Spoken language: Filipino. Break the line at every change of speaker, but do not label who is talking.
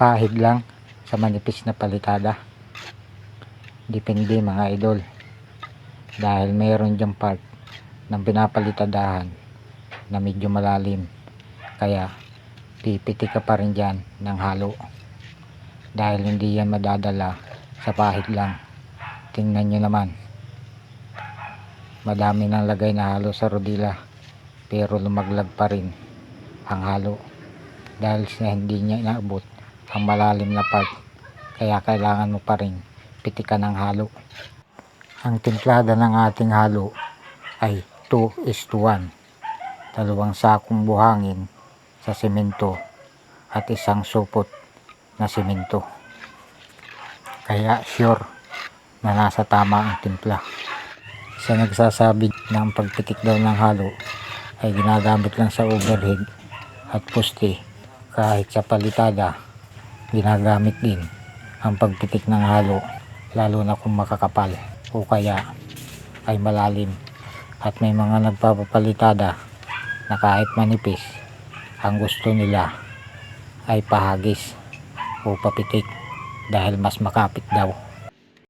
pahid lang sa manipis na palitada. Depende mga idol, dahil mayroon diyang part ng pinapalitadahan na medyo malalim, kaya pipiti ka pa rin dyan ng halo dahil hindi yan madadala sa pahid lang. Tingnan nyo naman, madami nang lagay na halo sa rodila pero lumaglag pa rin ang halo dahil sa hindi niya inaabot ang malalim na part, kaya kailangan mo pa rin pitikan ng halo. Ang timplada ng ating halo ay 2:1, 2 sakong buhangin sa semento at 1 supot na semento, kaya sure na nasa tama ang timpla. Sa nagsasabi na ang pagpitik daw ng halo ay ginagamit lang sa overhead at poste, kahit sa palitada ginagamit din ang pagpitik ng halo, lalo na kung makakapal o kaya ay malalim. At may mga nagpapalitada na kahit manipis, ang gusto nila ay pahagis o papitik dahil mas makapit daw.